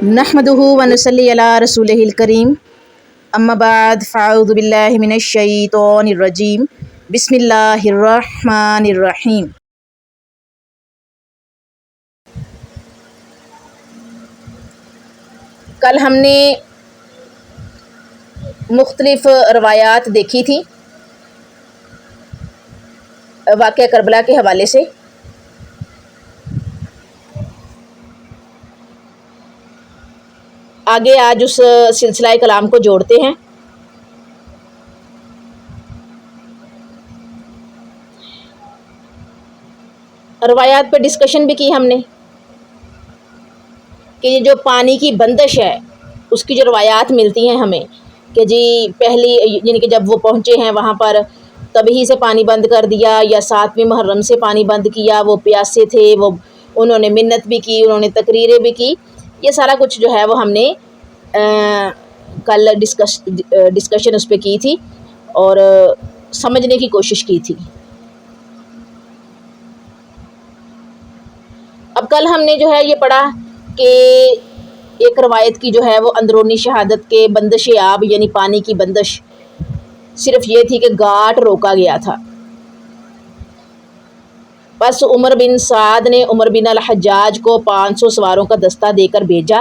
نحمدہ ونصلی علی رسولہ الکریم، اما بعد فاعوذ باللہ من الشیطان الرجیم، بسم اللہ الرحمن الرحیم۔ کل ہم نے مختلف روایات دیکھی تھی واقعہ کربلا کے حوالے سے۔ آگے آج اس سلسلہ کلام کو جوڑتے ہیں۔ روایات پہ ڈسکشن بھی کی ہم نے کہ یہ جو پانی کی بندش ہے اس کی جو روایات ملتی ہیں ہمیں کہ جی پہلی یعنی کہ جب وہ پہنچے ہیں وہاں پر تبھی سے پانی بند کر دیا، یا 7ویں محرم سے پانی بند کیا، وہ پیاسے تھے، وہ انہوں نے منت بھی کی، انہوں نے تقریریں بھی کی، یہ سارا کچھ جو ہے وہ ہم نے کل ڈسکشن اس پہ کی تھی اور سمجھنے کی کوشش کی تھی۔ اب کل ہم نے جو ہے یہ پڑھا کہ ایک روایت کی جو ہے وہ اندرونی شہادت کے بندش آب یعنی پانی کی بندش صرف یہ تھی کہ گھاٹ روکا گیا تھا۔ بس عمر بن سعد نے عمر بن الحجاج کو 500 سواروں کا دستہ دے کر بھیجا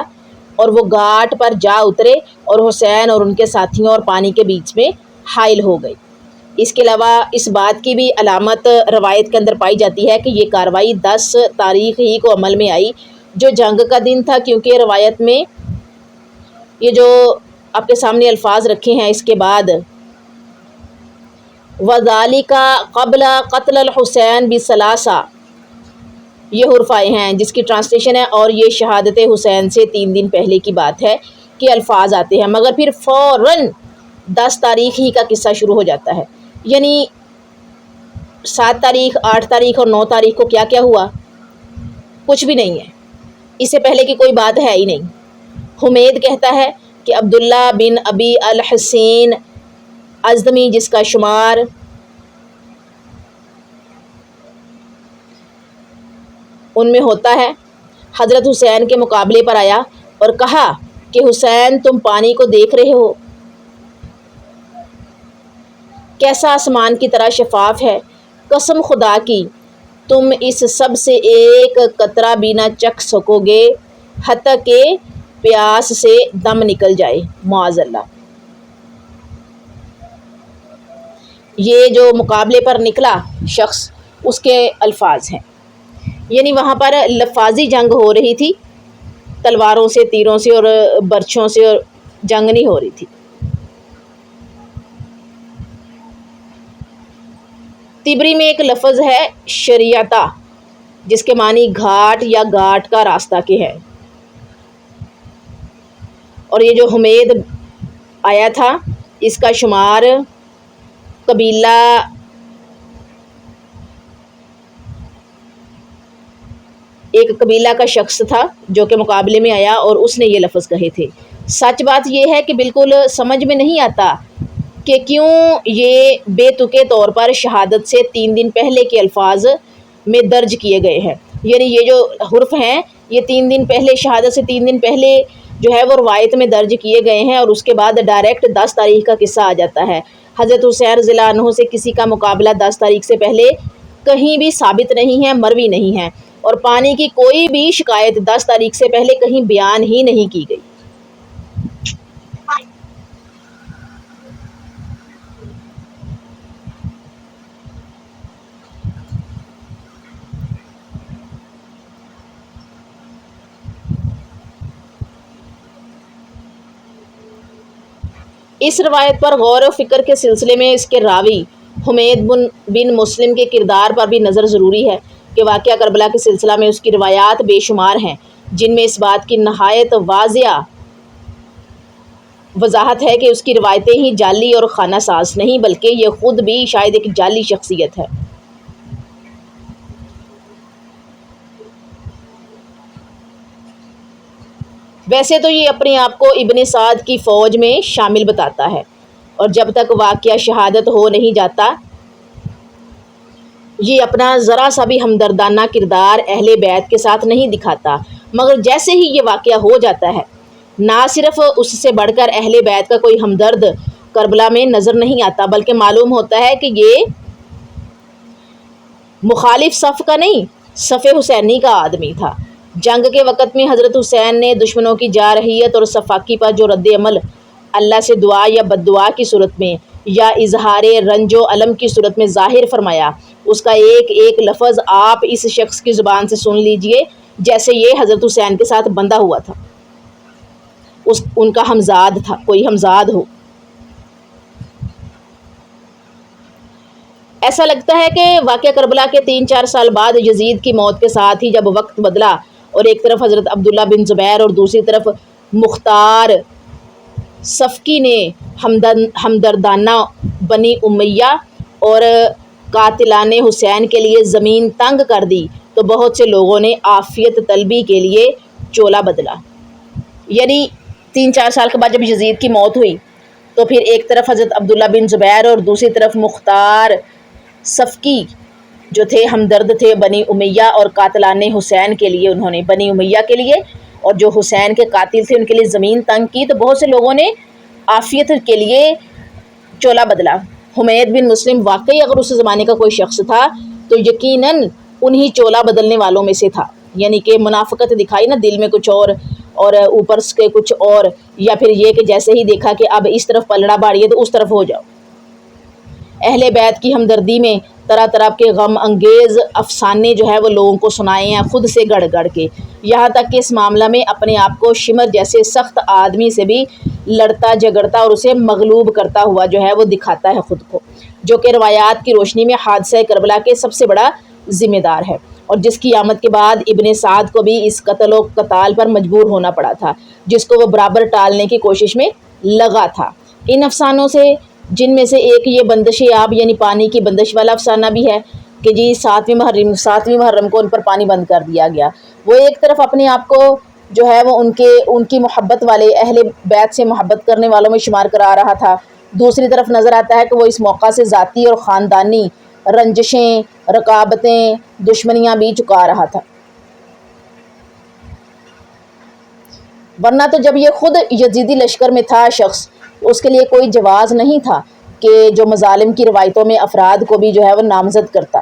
اور وہ گھاٹ پر جا اترے اور حسین اور ان کے ساتھیوں اور پانی کے بیچ میں حائل ہو گئی۔ اس کے علاوہ اس بات کی بھی علامت روایت کے اندر پائی جاتی ہے کہ یہ کارروائی 10 تاریخ ہی کو عمل میں آئی جو جنگ کا دن تھا، کیونکہ روایت میں یہ جو آپ کے سامنے الفاظ رکھے ہیں اس کے بعد وَذَلِكَ قَبْلَ قَتْلِ الْحُسَيْنِ بِثَلَاثَ یہ حرف آئے ہیں جس کی ٹرانسلیشن ہے اور یہ شہادت حسین سے 3 دن پہلے کی بات ہے کہ الفاظ آتے ہیں، مگر پھر فوراً 10 تاریخ ہی کا قصہ شروع ہو جاتا ہے۔ یعنی 7 تاریخ 8 تاریخ اور 9 تاریخ کو کیا کیا ہوا کچھ بھی نہیں ہے، اس سے پہلے کی کوئی بات ہے ہی نہیں۔ حمید کہتا ہے کہ عبداللہ بن ابی الحسین ازدمی جس کا شمار ان میں ہوتا ہے، حضرت حسین کے مقابلے پر آیا اور کہا کہ حسین تم پانی کو دیکھ رہے ہو کیسا آسمان کی طرح شفاف ہے، قسم خدا کی تم اس سب سے ایک قطرہ بھی نہ چکھ سکو گے حتیٰ کہ پیاس سے دم نکل جائے، معاذ اللہ۔ یہ جو مقابلے پر نکلا شخص اس کے الفاظ ہیں، یعنی وہاں پر لفاظی جنگ ہو رہی تھی، تلواروں سے، تیروں سے اور برچھوں سے اور جنگ نہیں ہو رہی تھی۔ تبری میں ایک لفظ ہے شریعتا جس کے معنی گھاٹ یا گھاٹ کا راستہ کے ہے، اور یہ جو حمید آیا تھا اس کا شمار قبیلہ ایک قبیلہ کا شخص تھا جو کہ مقابلے میں آیا اور اس نے یہ لفظ کہے تھے۔ سچ بات یہ ہے کہ بالکل سمجھ میں نہیں آتا کہ کیوں یہ بے تکے طور پر شہادت سے 3 دن پہلے کے الفاظ میں درج کیے گئے ہیں، یعنی یہ جو حرف ہیں یہ 3 دن پہلے شہادت سے 3 دن پہلے جو ہے وہ روایت میں درج کیے گئے ہیں اور اس کے بعد ڈائریکٹ 10 تاریخ کا قصہ آ جاتا ہے۔ حضرت حسین رضی اللہ عنہ سے کسی کا مقابلہ 10 تاریخ سے پہلے کہیں بھی ثابت نہیں ہے، مروی نہیں ہے، اور پانی کی کوئی بھی شکایت 10 تاریخ سے پہلے کہیں بیان ہی نہیں کی گئی۔ اس روایت پر غور و فکر کے سلسلے میں اس کے راوی حمید بن مسلم کے کردار پر بھی نظر ضروری ہے کہ واقعہ کربلا کے سلسلہ میں اس کی روایات بے شمار ہیں جن میں اس بات کی نہایت واضح وضاحت ہے کہ اس کی روایتیں ہی جعلی اور خانہ ساز نہیں بلکہ یہ خود بھی شاید ایک جعلی شخصیت ہے۔ ویسے تو یہ اپنے آپ کو ابن سعد کی فوج میں شامل بتاتا ہے، اور جب تک واقعہ شہادت ہو نہیں جاتا یہ اپنا ذرا سا بھی ہمدردانہ کردار اہل بیت کے ساتھ نہیں دکھاتا، مگر جیسے ہی یہ واقعہ ہو جاتا ہے، نہ صرف اس سے بڑھ کر اہل بیت کا کوئی ہمدرد کربلا میں نظر نہیں آتا، بلکہ معلوم ہوتا ہے کہ یہ مخالف صف کا نہیں، صف حسینی کا آدمی تھا۔ جنگ کے وقت میں حضرت حسین نے دشمنوں کی جارحیت اور صفاقی پر جو رد عمل اللہ سے دعا یا بد دعا کی صورت میں یا اظہار رنج و علم کی صورت میں ظاہر فرمایا، اس کا ایک ایک لفظ آپ اس شخص کی زبان سے سن لیجئے جیسے یہ حضرت حسین کے ساتھ بندھا ہوا تھا، ان کا ہمزاد تھا، کوئی ہمزاد ہو۔ ایسا لگتا ہے کہ واقعہ کربلا کے 3-4 سال بعد یزید کی موت کے ساتھ ہی جب وقت بدلا اور ایک طرف حضرت عبداللہ بن زبیر اور دوسری طرف مختار صفکی نے ہمدردانہ بنی امیہ اور قاتلان حسین کے لیے زمین تنگ کر دی، تو بہت سے لوگوں نے عافیت طلبی کے لیے چولا بدلا۔ یعنی 3-4 سال کے بعد جب یزید کی موت ہوئی تو پھر ایک طرف حضرت عبداللہ بن زبیر اور دوسری طرف مختار صفکی جو تھے ہمدرد تھے بنی امیہ اور قاتلان حسین کے لیے، انہوں نے بنی امیہ کے لیے اور جو حسین کے قاتل تھے ان کے لیے زمین تنگ کی، تو بہت سے لوگوں نے عافیت کے لیے چولا بدلا۔ حمید بن مسلم واقعی اگر اس زمانے کا کوئی شخص تھا تو یقیناً انہی چولا بدلنے والوں میں سے تھا، یعنی کہ منافقت دکھائی نا، دل میں کچھ اور اوپر کے کچھ اور، یا پھر یہ کہ جیسے ہی دیکھا کہ اب اس طرف پلڑا باڑی ہے تو اس طرف ہو جاؤ۔ اہل بیت کی ہمدردی میں طرح طرح کے غم انگیز افسانے جو ہے وہ لوگوں کو سنائے ہیں، خود سے گڑھ گڑھ کے، یہاں تک کہ اس معاملہ میں اپنے آپ کو شمر جیسے سخت آدمی سے بھی لڑتا جھگڑتا اور اسے مغلوب کرتا ہوا جو ہے وہ دکھاتا ہے خود کو، جو کہ روایات کی روشنی میں حادثہ کربلا کے سب سے بڑا ذمہ دار ہے، اور جس کی آمد کے بعد ابن سعد کو بھی اس قتل و قتال پر مجبور ہونا پڑا تھا، جس کو وہ برابر ٹالنے کی کوشش میں لگا تھا۔ ان افسانوں سے جن میں سے ایک یہ بندش آب یعنی پانی کی بندش والا افسانہ بھی ہے کہ جی 7ویں محرم کو ان پر پانی بند کر دیا گیا، وہ ایک طرف اپنے آپ کو جو ہے وہ ان کی محبت والے اہل بیت سے محبت کرنے والوں میں شمار کرا رہا تھا، دوسری طرف نظر آتا ہے کہ وہ اس موقع سے ذاتی اور خاندانی رنجشیں، رقابتیں، دشمنیاں بھی چکا رہا تھا، ورنہ تو جب یہ خود یزیدی لشکر میں تھا شخص، اس کے لیے کوئی جواز نہیں تھا کہ جو مظالم کی روایتوں میں افراد کو بھی جو ہے وہ نامزد کرتا،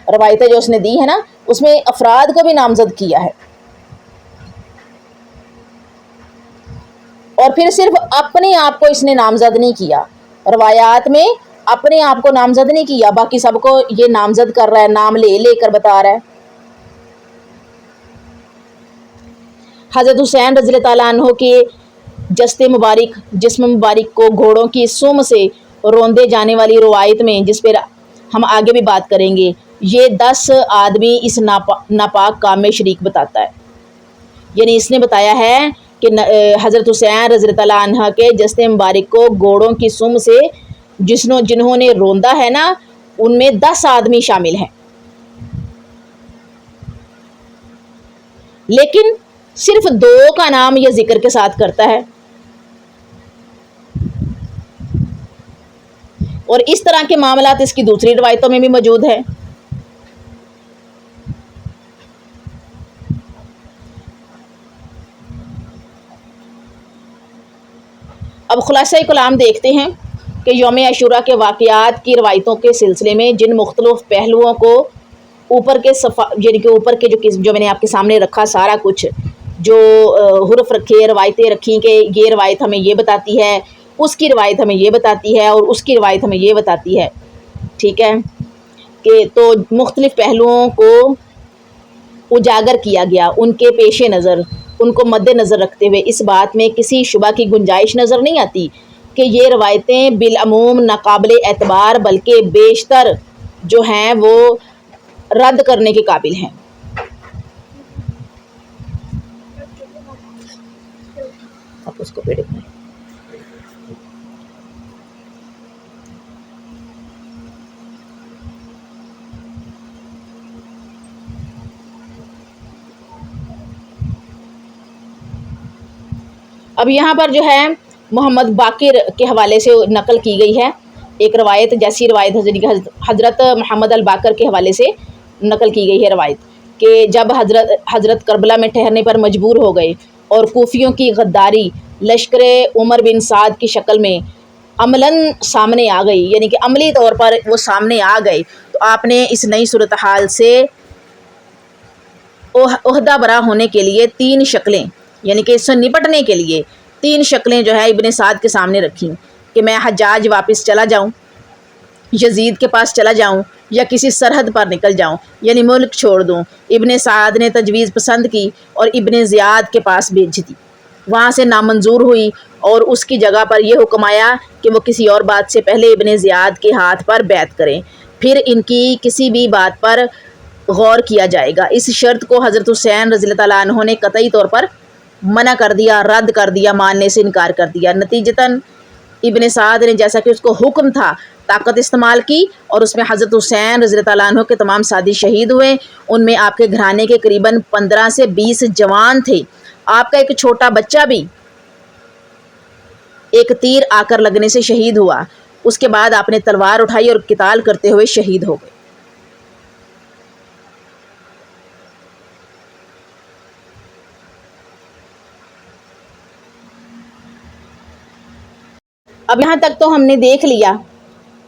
روایتیں جو اس نے دی ہے نا اس میں افراد کو بھی نامزد کیا ہے، اور پھر صرف اپنے آپ کو اس نے نامزد نہیں کیا، روایات میں اپنے آپ کو نامزد نہیں کیا، باقی سب کو یہ نامزد کر رہا ہے، نام لے لے کر بتا رہا ہے۔ حضرت حسین رضی اللہ تعالیٰ عنہ کے جسم مبارک کو گھوڑوں کی سم سے روندے جانے والی روایت میں، جس پر ہم آگے بھی بات کریں گے، یہ 10 آدمی اس ناپاک کام میں شریک بتاتا ہے، یعنی اس نے بتایا ہے کہ حضرت حسین رضی اللہ تعالیٰ عنہ کے جسم مبارک کو گھوڑوں کی سم سے جنہوں نے روندا ہے نا، ان میں 10 آدمی شامل ہیں، لیکن صرف 2 کا نام یہ ذکر کے ساتھ کرتا ہے، اور اس طرح کے معاملات اس کی دوسری روایتوں میں بھی موجود ہیں۔ اب خلاصہ کلام دیکھتے ہیں کہ یوم عاشوراء کے واقعات کی روایتوں کے سلسلے میں جن مختلف پہلوؤں کو یعنی کہ اوپر کے جو میں نے آپ کے سامنے رکھا سارا کچھ، جو حرف رکھے، روایتیں رکھی کہ یہ روایت ہمیں یہ بتاتی ہے، اس کی روایت ہمیں یہ بتاتی ہے، اور اس کی روایت ہمیں یہ بتاتی ہے، ٹھیک ہے، کہ تو مختلف پہلوؤں کو اجاگر کیا گیا، ان کے پیش نظر، ان کو مد نظر رکھتے ہوئے اس بات میں کسی شبہ کی گنجائش نظر نہیں آتی کہ یہ روایتیں بالعموم ناقابل اعتبار بلکہ بیشتر جو ہیں وہ رد کرنے کے قابل ہیں۔ آپ اس کو پیڑ میں اب یہاں پر جو ہے محمد باقر کے حوالے سے نقل کی گئی ہے ایک روایت جیسی روایت حضرت محمد الباقر کے حوالے سے نقل کی گئی ہے روایت کہ جب حضرت کربلا میں ٹھہرنے پر مجبور ہو گئے اور کوفیوں کی غداری لشکر عمر بن سعد کی شکل میں عملاً سامنے آ گئی، یعنی کہ عملی طور پر وہ سامنے آ گئے، تو آپ نے اس نئی صورتحال سے عہدہ برا ہونے کے لیے 3 شکلیں، یعنی کہ اس سے نپٹنے کے لیے 3 شکلیں جو ہے ابن سعد کے سامنے رکھیں کہ میں حجاج واپس چلا جاؤں، یزید کے پاس چلا جاؤں، یا کسی سرحد پر نکل جاؤں، یعنی ملک چھوڑ دوں۔ ابن سعد نے تجویز پسند کی اور ابن زیاد کے پاس بھیج دی، وہاں سے نامنظور ہوئی اور اس کی جگہ پر یہ حکم آیا کہ وہ کسی اور بات سے پہلے ابن زیاد کے ہاتھ پر بیعت کریں، پھر ان کی کسی بھی بات پر غور کیا جائے گا۔ اس شرط کو حضرت حسین رضی اللہ تعالیٰ عنہ نے قطعی طور پر منع کر دیا، رد کر دیا، ماننے سے انکار کر دیا۔ نتیجتاً ابن سعد نے جیسا کہ اس کو حکم تھا طاقت استعمال کی اور اس میں حضرت حسین رضی اللہ تعالیٰ عنہ کے تمام ساتھی شہید ہوئے۔ ان میں آپ کے گھرانے کے قریباً 15 سے 20 جوان تھے، آپ کا ایک چھوٹا بچہ بھی ایک تیر آ کر لگنے سے شہید ہوا۔ اس کے بعد آپ نے تلوار اٹھائی اور قتال کرتے ہوئے شہید ہو گئے۔ اب یہاں تک تو ہم نے دیکھ لیا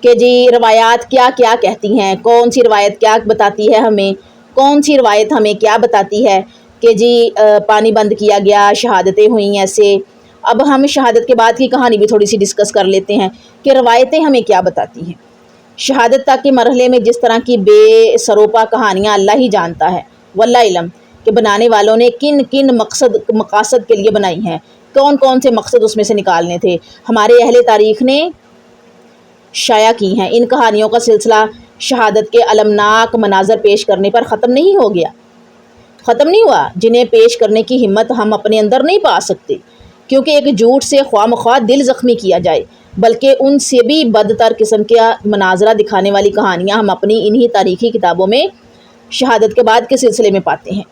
کہ جی روایات کیا کیا کہتی ہیں، کون سی روایت کیا بتاتی ہے ہمیں، کون سی روایت ہمیں کیا بتاتی ہے کہ جی پانی بند کیا گیا، شہادتیں ہوئیں ایسے۔ اب ہم شہادت کے بعد کی کہانی بھی تھوڑی سی ڈسکس کر لیتے ہیں کہ روایتیں ہمیں کیا بتاتی ہیں۔ شہادت تک کے مرحلے میں جس طرح کی بے سروپا کہانیاں اللہ ہی جانتا ہے واللہ علم کہ بنانے والوں نے کن کن مقاصد کے لیے بنائی ہیں، کون کون سے مقصد اس میں سے نکالنے تھے، ہمارے اہل تاریخ نے شائع کی ہیں۔ ان کہانیوں کا سلسلہ شہادت کے المناک مناظر پیش کرنے پر ختم نہیں ہو گیا، ختم نہیں ہوا، جنہیں پیش کرنے کی ہمت ہم اپنے اندر نہیں پا سکتے، کیونکہ ایک جھوٹ سے خواہ مخواہ دل زخمی کیا جائے، بلکہ ان سے بھی بدتر قسم کا مناظرہ دکھانے والی کہانیاں ہم اپنی انہی تاریخی کتابوں میں شہادت کے بعد کے سلسلے میں پاتے ہیں،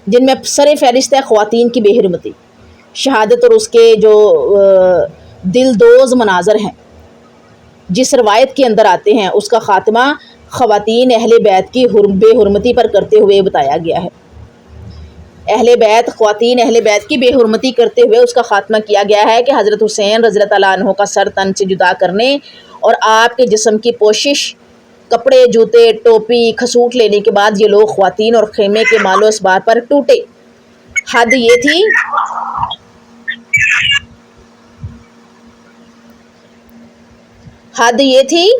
جن میں سر فہرست ہے خواتین کی بے حرمتی۔ شہادت اور اس کے جو دلدوز مناظر ہیں جس روایت کے اندر آتے ہیں، اس کا خاتمہ خواتین اہل بیت کی بے حرمتی پر کرتے ہوئے بتایا گیا ہے۔ خواتین اہل بیت کی بے حرمتی کرتے ہوئے اس کا خاتمہ کیا گیا ہے کہ حضرت حسین رضی اللہ تعالیٰ عنہ کا سر تن سے جدا کرنے اور آپ کے جسم کی پوشش، کپڑے، جوتے، ٹوپی، کھسوٹ لینے کے بعد یہ لوگ خواتین اور خیمے کے مال و اسباب پر ٹوٹے۔ حد یہ تھی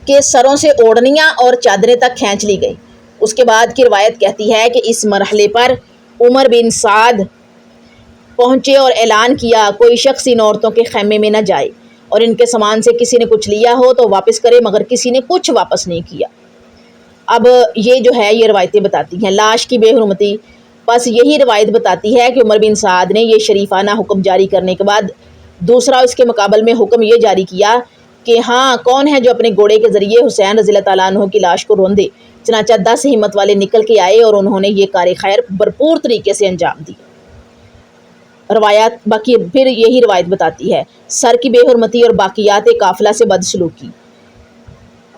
کہ سروں سے اوڑھنیاں اور چادریں تک کھینچ لی گئی۔ اس کے بعد کی روایت کہتی ہے کہ اس مرحلے پر عمر بن سعد پہنچے اور اعلان کیا کوئی شخص ان عورتوں کے خیمے میں نہ جائے اور ان کے سامان سے کسی نے کچھ لیا ہو تو واپس کرے، مگر کسی نے کچھ واپس نہیں کیا۔ اب یہ جو ہے یہ روایتیں بتاتی ہیں لاش کی بے حرمتی۔ بس یہی روایت بتاتی ہے کہ عمر بن سعد نے یہ شریفانہ حکم جاری کرنے کے بعد دوسرا اس کے مقابل میں حکم یہ جاری کیا کہ ہاں کون ہے جو اپنے گھوڑے کے ذریعے حسین رضی اللہ تعالیٰ عنہ کی لاش کو روندے۔ چنانچہ 10 ہمت والے نکل کے آئے اور انہوں نے یہ کار خیر بھرپور طریقے سے انجام دی۔ روایات باقی پھر یہی روایت بتاتی ہے سر کی بے حرمتی اور باقیات قافلہ سے بدسلوکی،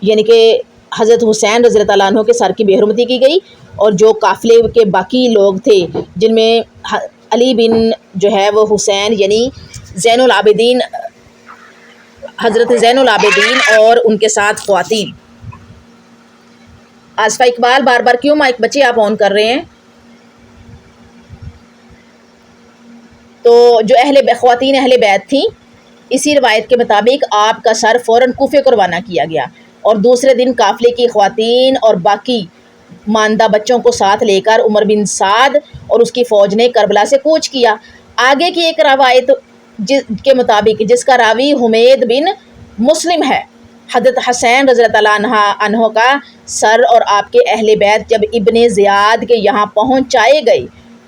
یعنی کہ حضرت حسین رضی اللہ تعالیٰ عنہ کے سر کی بے حرمتی کی گئی اور جو قافلے کے باقی لوگ تھے جن میں علی بن جو ہے وہ حسین یعنی زین العابدین، حضرت زین العابدین اور ان کے ساتھ خواتین۔ آصفہ اقبال بار بار کیوں مائک بچے آپ آن کر رہے ہیں؟ تو جو خواتین اہل بیت تھیں، اسی روایت کے مطابق آپ کا سر فوراً کوفے کو روانہ کیا گیا اور دوسرے دن قافلے کی خواتین اور باقی ماندہ بچوں کو ساتھ لے کر عمر بن سعد اور اس کی فوج نے کربلا سے کوچ کیا۔ آگے کی ایک روایت کے مطابق جس کا راوی حمید بن مسلم ہے، حضرت حسین رضی اللہ تعالیٰ عنہ کا سر اور آپ کے اہل بیت جب ابن زیاد کے یہاں پہنچائے گئے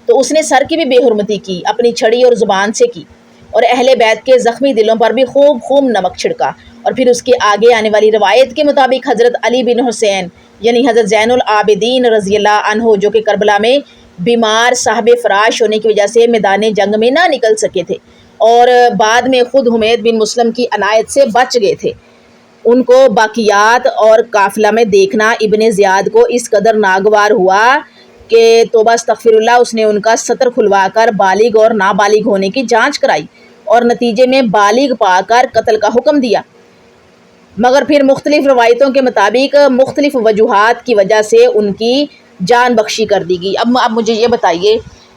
تو اس نے سر کی بھی بے حرمتی کی، اپنی چھڑی اور زبان سے کی اور اہل بیت کے زخمی دلوں پر بھی خوب نمک چھڑکا۔ اور پھر اس کے آگے آنے والی روایت کے مطابق حضرت علی بن حسین یعنی حضرت زین العابدین رضی اللہ عنہ جو کہ کربلا میں بیمار صاحب فراش ہونے کی وجہ سے میدان جنگ میں نہ نکل سکے تھے، اور بعد میں خود حمید بن مسلم کی عنایت سے بچ گئے تھے۔ ان کو باقیات اور قافلہ میں دیکھنا ابن زیاد کو اس قدر ناگوار ہوا کہ توبہ استغفر اللہ، اس نے ان کا سطر کھلوا کر بالغ اور نابالغ ہونے کی جانچ کرائی اور نتیجے میں بالغ پا کر قتل کا حکم دیا، مگر پھر مختلف روایتوں کے مطابق مختلف وجوہات کی وجہ سے ان کی جان بخشی کر دی گئی۔ اب مجھے یہ بتائیے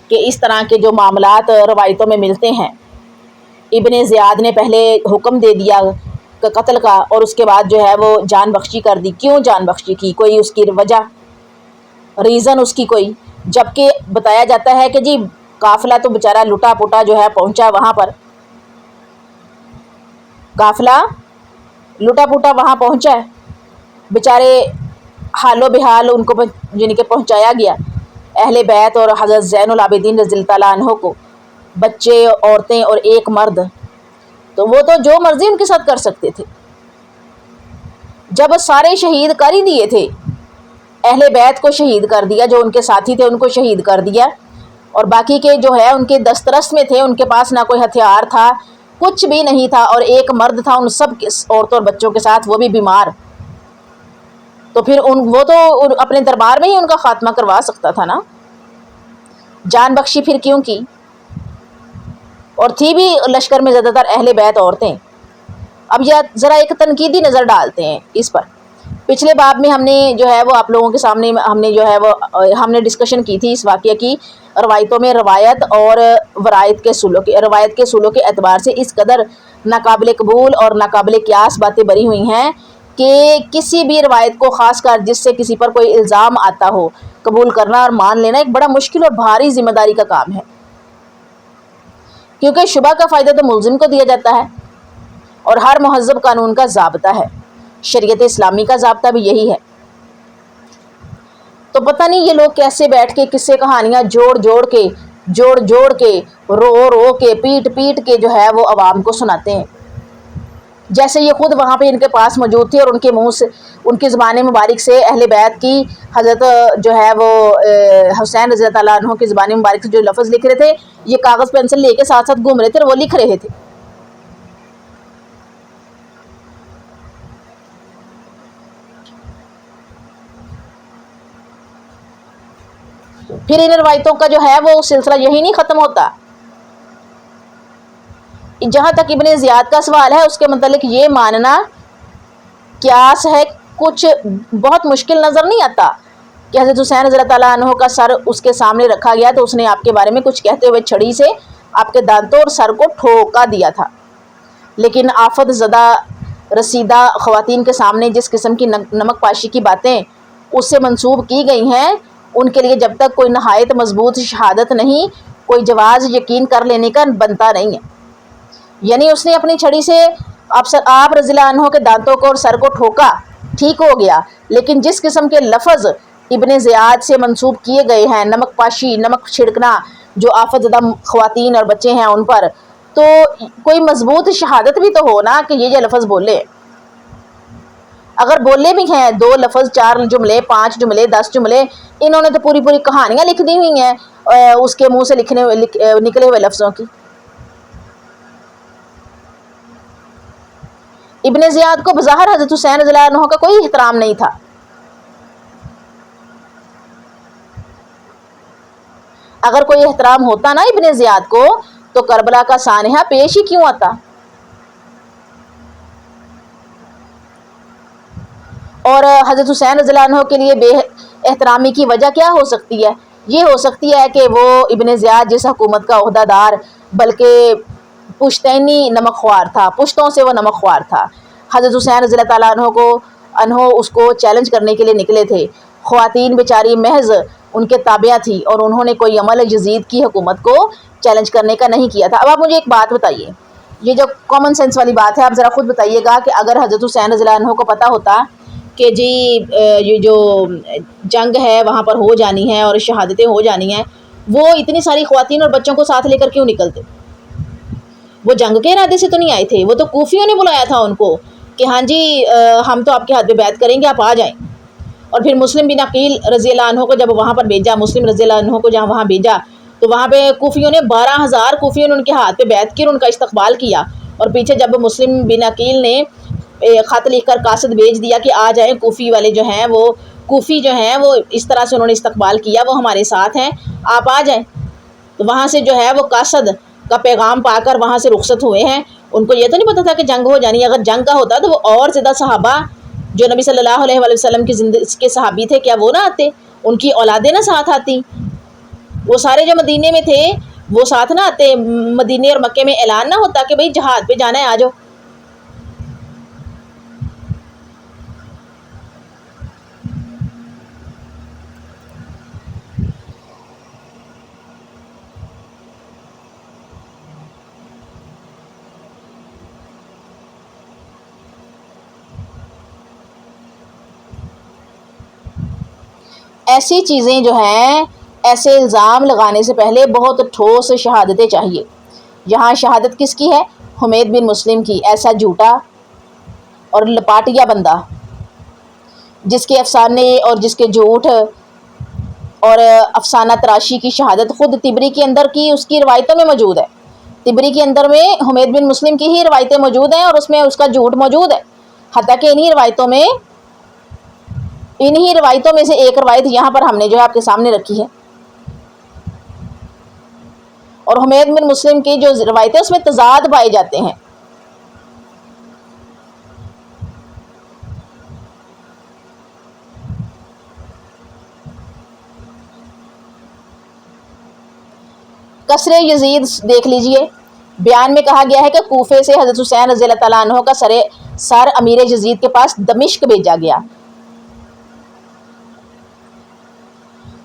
کہ اس طرح کے جو معاملات روایتوں میں ملتے ہیں، ابن زیاد نے پہلے حکم دے دیا قتل کا اور اس کے بعد جو ہے وہ جان بخشی کر دی، کیوں جان بخشی کی؟ کوئی اس کی وجہ، ریزن اس کی کوئی؟ جبکہ بتایا جاتا ہے کہ جی قافلہ تو بیچارہ لٹا پٹا جو ہے پہنچا وہاں پر، قافلہ لٹا پٹا وہاں پہنچا ہے، بیچارے حال و بحال ان کو یعنی کہ پہنچایا گیا، اہل بیت اور حضرت زین العابدین رضی اللہ تعالیٰ عنہ کو، بچے، عورتیں اور ایک مرد، تو وہ تو جو مرضی ان کے ساتھ کر سکتے تھے۔ جب سارے شہید کر ہی دیے تھے، اہل بیت کو شہید کر دیا، جو ان کے ساتھی تھے ان کو شہید کر دیا، اور باقی کے جو ہے ان کے دسترس میں تھے، ان کے پاس نہ کوئی ہتھیار تھا، کچھ بھی نہیں تھا، اور ایک مرد تھا ان سب عورتوں اور بچوں کے ساتھ، وہ بھی بیمار، تو پھر وہ تو اپنے دربار میں ہی ان کا خاتمہ کروا سکتا تھا نا، جان بخشی پھر کیوں کی؟ اور تھی بھی لشکر میں زیادہ تر اہل بیت عورتیں۔ اب یہ ذرا ایک تنقیدی نظر ڈالتے ہیں اس پر۔ پچھلے باب میں ہم نے جو ہے وہ آپ لوگوں کے سامنے ہم نے ڈسکشن کی تھی اس واقعہ کی، روایتوں میں روایت اور روایت کے اصولوں کے اعتبار سے اس قدر ناقابل قبول اور ناقابل قیاس باتیں بری ہوئی ہیں کہ کسی بھی روایت کو، خاص کر جس سے کسی پر کوئی الزام آتا ہو، قبول کرنا اور مان لینا ایک بڑا مشکل اور بھاری ذمہ داری کا کام ہے، کیونکہ شبہ کا فائدہ تو ملزم کو دیا جاتا ہے، اور ہر مہذب قانون کا ضابطہ ہے، شریعت اسلامی کا ضابطہ بھی یہی ہے۔ تو پتہ نہیں یہ لوگ کیسے بیٹھ کے قصے کہانیاں جوڑ جوڑ کے رو رو کے پیٹ پیٹ کے جو ہے وہ عوام کو سناتے ہیں، جیسے یہ خود وہاں پہ ان کے پاس موجود تھے اور ان کے منہ سے، ان کی زبان مبارک سے اہل بیت کی، حضرت جو ہے وہ حسین رضی اللہ عنہ کی زبان مبارک سے جو لفظ لکھ رہے تھے، یہ کاغذ پینسل لے کے ساتھ ساتھ گھوم رہے تھے اور وہ لکھ رہے تھے۔ پھر ان روایتوں کا جو ہے وہ سلسلہ یہی نہیں ختم ہوتا، جہاں تک ابن زیاد کا سوال ہے اس کے متعلق یہ ماننا قیاس ہے، کچھ بہت مشکل نظر نہیں آتا کہ حضرت حسین رضی اللہ تعالیٰ عنہ کا سر اس کے سامنے رکھا گیا تو اس نے آپ کے بارے میں کچھ کہتے ہوئے چھڑی سے آپ کے دانتوں اور سر کو ٹھوکا دیا تھا، لیکن آفت زدہ رسیدہ خواتین کے سامنے جس قسم کی نمک پاشی کی باتیں اس سے منسوب کی گئی ہیں، ان کے لیے جب تک کوئی نہایت مضبوط شہادت نہیں، کوئی جواز یقین کر لینے کا بنتا نہیں ہے۔ یعنی اس نے اپنی چھڑی سے آپ رضی اللہ عنہ کے دانتوں کو اور سر کو ٹھوکا، ٹھیک ہو گیا، لیکن جس قسم کے لفظ ابن زیاد سے منسوب کیے گئے ہیں، نمک پاشی، نمک چھڑکنا، جو آفت زدہ خواتین اور بچے ہیں ان پر، تو کوئی مضبوط شہادت بھی تو ہو نا کہ یہ لفظ بولے۔ اگر بولے بھی ہیں 2 لفظ، 4 جملے، 5 جملے، 10 جملے، انہوں نے تو پوری کہانیاں لکھ دی ہوئی ہیں اس کے منہ سے نکلے ہوئے لفظوں کی۔ ابن زیاد کو بظاہر حضرت حسین رضی اللہ عنہ کا کوئی احترام نہیں تھا، اگر کوئی احترام ہوتا نا ابن زیاد کو تو کربلا کا سانحہ پیش ہی کیوں آتا؟ اور حضرت حسین رضی اللہ عنہ کے لیے بے احترامی کی وجہ کیا ہو سکتی ہے؟ یہ ہو سکتی ہے کہ وہ ابن زیاد جس حکومت کا عہدہ دار بلکہ پشتینی نمک خوار تھا، پشتوں سے وہ نمک خوار تھا، حضرت حسین رضی اللہ تعالیٰ عنہ اس کو چیلنج کرنے کے لیے نکلے تھے، خواتین بیچاری محض ان کے تابعہ تھی اور انہوں نے کوئی عمل یزید کی حکومت کو چیلنج کرنے کا نہیں کیا تھا۔ اب آپ مجھے ایک بات بتائیے، یہ جو کامن سینس والی بات ہے، آپ ذرا خود بتائیے گا کہ اگر حضرت حسین رضی اللہ عنہ کو پتہ ہوتا کہ جی یہ جو جنگ ہے وہاں پر ہو جانی ہے اور شہادتیں ہو جانی ہیں، وہ اتنی ساری خواتین اور بچوں کو ساتھ لے کر کیوں نکلتے؟ وہ جنگ کے ارادے سے تو نہیں آئے تھے، وہ تو کوفیوں نے بلایا تھا ان کو کہ ہاں جی ہم تو آپ کے ہاتھ پہ بیعت کریں گے، آپ آ جائیں۔ اور پھر مسلم بن عقیل رضی اللہ عنہ کو جب وہاں پر بھیجا، مسلم رضی اللہ عنہ کو جہاں وہاں بھیجا، تو وہاں پہ کوفیوں نے 12,000 کوفیوں نے ان کے ہاتھ پہ بیعت کی اور ان کا استقبال کیا، اور پیچھے جب مسلم بن عقیل نے خط لکھ کر قاصد بھیج دیا کہ آ جائیں، کوفی والے جو ہیں وہ کوفی جو ہیں وہ اس طرح سے انہوں نے استقبال کیا، وہ ہمارے ساتھ ہیں، آپ آ جائیں، تو وہاں سے جو ہے وہ قاصد کا پیغام پا کر وہاں سے رخصت ہوئے ہیں۔ ان کو یہ تو نہیں پتا تھا کہ جنگ ہو جانی، اگر جنگ کا ہوتا تو وہ اور زیادہ صحابہ جو نبی صلی اللہ علیہ وآلہ وسلم کی زندگی کے صحابی تھے، کیا وہ نہ آتے، ان کی اولادیں نہ ساتھ آتی، وہ سارے جو مدینے میں تھے وہ ساتھ نہ آتے، مدینے اور مکے میں اعلان نہ ہوتا کہ بھئی جہاد پہ جانا ہے، آ جاؤ۔ ایسی چیزیں جو ہیں، ایسے الزام لگانے سے پہلے بہت ٹھوس شہادتیں چاہیے۔ یہاں شہادت کس کی ہے؟ حمید بن مسلم کی، ایسا جھوٹا اور لپاٹیا بندہ جس کے افسانے اور جس کے جھوٹ اور افسانہ تراشی کی شہادت خود طبری کے اندر کی اس کی روایتوں میں موجود ہے۔ طبری کے اندر میں حمید بن مسلم کی ہی روایتیں موجود ہیں اور اس میں اس کا جھوٹ موجود ہے، حتیٰ کہ انہی روایتوں میں سے ایک روایت یہاں پر ہم نے جو ہے آپ کے سامنے رکھی ہے، اور حمید بن مسلم کی جو روایتیں اس میں تضاد پائے جاتے ہیں۔ قصر یزید دیکھ لیجئے، بیان میں کہا گیا ہے کہ کوفے سے حضرت حسین رضی اللہ تعالیٰ عنہ کا سر امیر یزید کے پاس دمشق بھیجا گیا،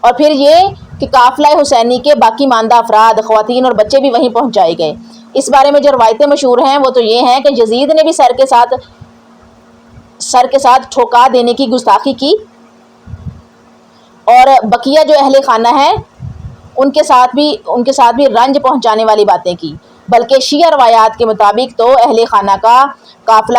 اور پھر یہ کہ قافلہ حسینی کے باقی ماندہ افراد، خواتین اور بچے بھی وہیں پہنچائے گئے۔ اس بارے میں جو روایتیں مشہور ہیں وہ تو یہ ہیں کہ یزید نے بھی سر کے ساتھ ٹھوکا دینے کی گستاخی کی، اور بقیہ جو اہل خانہ ہیں ان کے ساتھ بھی رنج پہنچانے والی باتیں کی، بلکہ شیعہ روایات کے مطابق تو اہل خانہ کا قافلہ